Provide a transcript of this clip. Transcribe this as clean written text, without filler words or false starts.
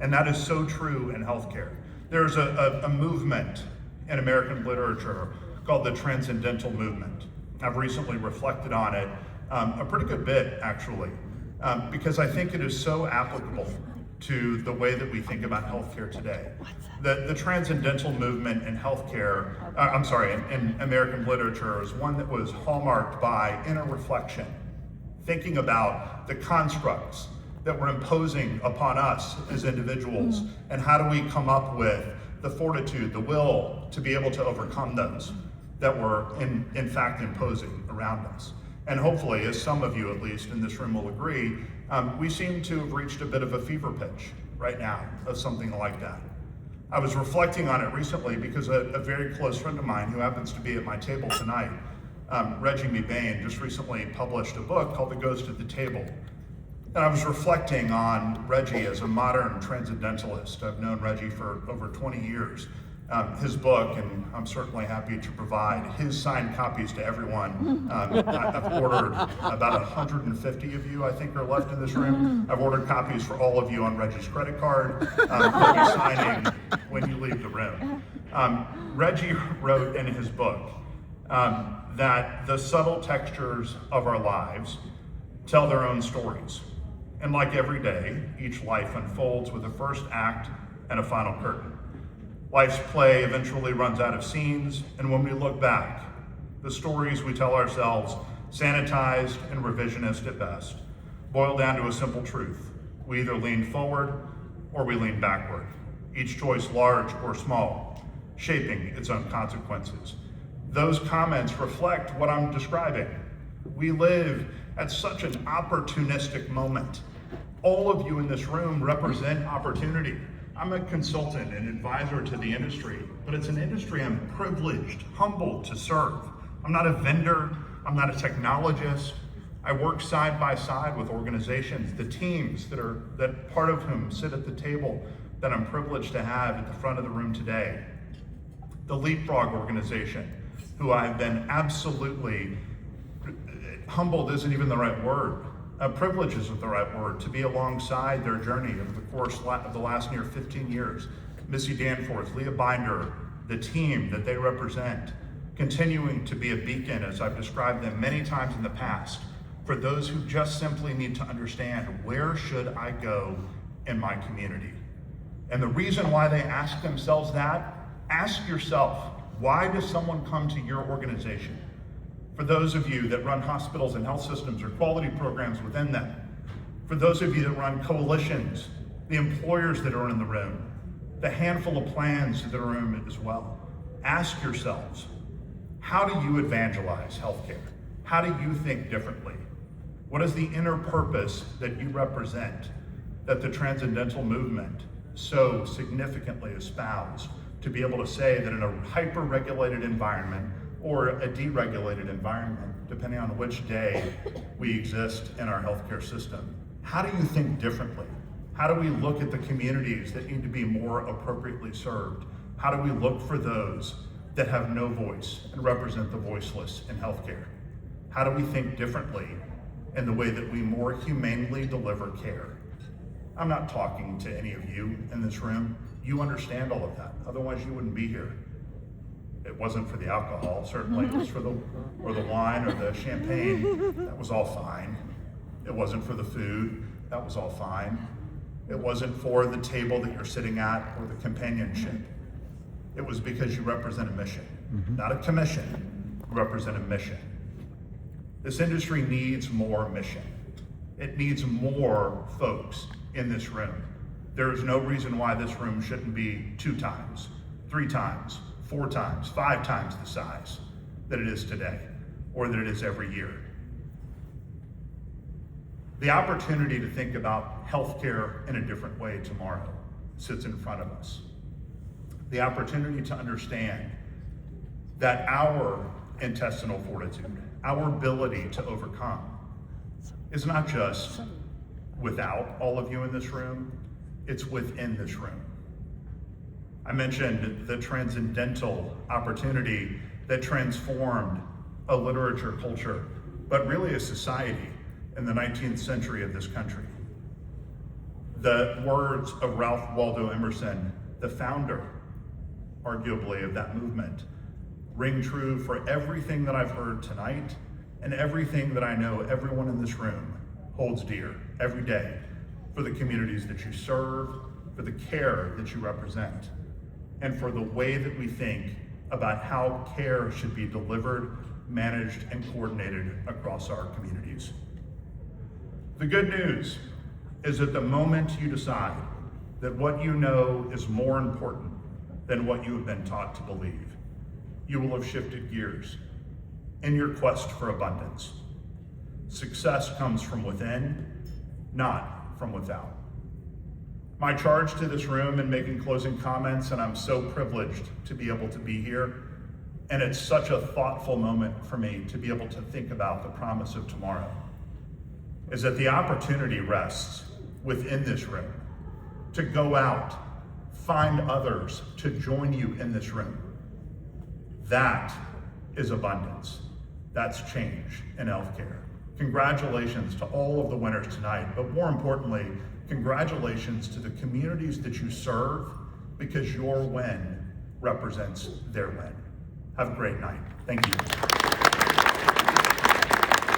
And that is so true in healthcare. There's a movement in American literature called the transcendental movement. I've recently reflected on it a pretty good bit, actually, because I think it is so applicable to the way that we think about healthcare today. The transcendental movement in healthcare, in American literature is one that was hallmarked by inner reflection, thinking about the constructs that we're imposing upon us as individuals, and how do we come up with the fortitude, the will to be able to overcome those that we're in fact imposing around us. And hopefully, as some of you at least in this room will agree, we seem to have reached a bit of a fever pitch right now of something like that. I was reflecting on it recently because a very close friend of mine who happens to be at my table tonight, Reggie Bain, just recently published a book called The Ghost at the Table. And I was reflecting on Reggie as a modern transcendentalist. I've known Reggie for over 20 years. His book, and I'm certainly happy to provide his signed copies to everyone. I've ordered about 150 of you, I think, are left in this room. I've ordered copies for all of you on Reggie's credit card. He'll be signing when you leave the room. Reggie wrote in his book that the subtle textures of our lives tell their own stories. And like every day, each life unfolds with a first act and a final curtain. Life's play eventually runs out of scenes, and when we look back, the stories we tell ourselves, sanitized and revisionist at best, boil down to a simple truth. We either lean forward or we lean backward, each choice large or small, shaping its own consequences. Those comments reflect what I'm describing. We live at such an opportunistic moment. All of you in this room represent opportunity. I'm a consultant and advisor to the industry, but it's an industry I'm privileged, humbled to serve. I'm not a vendor, I'm not a technologist. I work side by side with organizations, the teams that part of whom sit at the table that I'm privileged to have at the front of the room today. The Leapfrog organization, who I've been absolutely, humbled isn't even the right word, privilege isn't the right word, to be alongside their journey over the course of the last near 15 years. Missy Danforth, Leah Binder, the team that they represent, continuing to be a beacon, as I've described them many times in the past, for those who just simply need to understand, where should I go in my community? And the reason why they ask themselves that, ask yourself, why does someone come to your organization? For those of you that run hospitals and health systems or quality programs within them, for those of you that run coalitions, the employers that are in the room, the handful of plans that are in it as well, ask yourselves, how do you evangelize healthcare? How do you think differently? What is the inner purpose that you represent that the transcendental movement so significantly espoused, to be able to say that in a hyper-regulated environment or a deregulated environment, depending on which day we exist in our healthcare system, how do you think differently? How do we look at the communities that need to be more appropriately served? How do we look for those that have no voice and represent the voiceless in healthcare? How do we think differently in the way that we more humanely deliver care? I'm not talking to any of you in this room. You understand all of that, otherwise you wouldn't be here. It wasn't for the alcohol, certainly. It was for the wine or the champagne. That was all fine. It wasn't for the food. That was all fine. It wasn't for the table that you're sitting at or the companionship. It was because you represent a mission, not a commission. You represent a mission. This industry needs more mission. It needs more folks in this room. There is no reason why this room shouldn't be 2 times, 3 times, 4 times, 5 times the size that it is today, or that it is every year. The opportunity to think about healthcare in a different way tomorrow sits in front of us. The opportunity to understand that our intestinal fortitude, our ability to overcome, is not just without all of you in this room, it's within this room. I mentioned the transcendental opportunity that transformed a literature culture, but really a society in the 19th century of this country. The words of Ralph Waldo Emerson, the founder, arguably, of that movement, ring true for everything that I've heard tonight and everything that I know everyone in this room holds dear every day for the communities that you serve, for the care that you represent, and for the way that we think about how care should be delivered, managed, and coordinated across our communities. The good news is that the moment you decide that what you know is more important than what you have been taught to believe, you will have shifted gears in your quest for abundance. Success comes from within, not from without. My charge to this room in making closing comments, and I'm so privileged to be able to be here, and it's such a thoughtful moment for me to be able to think about the promise of tomorrow, is that the opportunity rests within this room to go out, find others to join you in this room. That is abundance. That's change in healthcare. Congratulations to all of the winners tonight, but more importantly, congratulations to the communities that you serve, because your win represents their win. Have a great night. Thank you.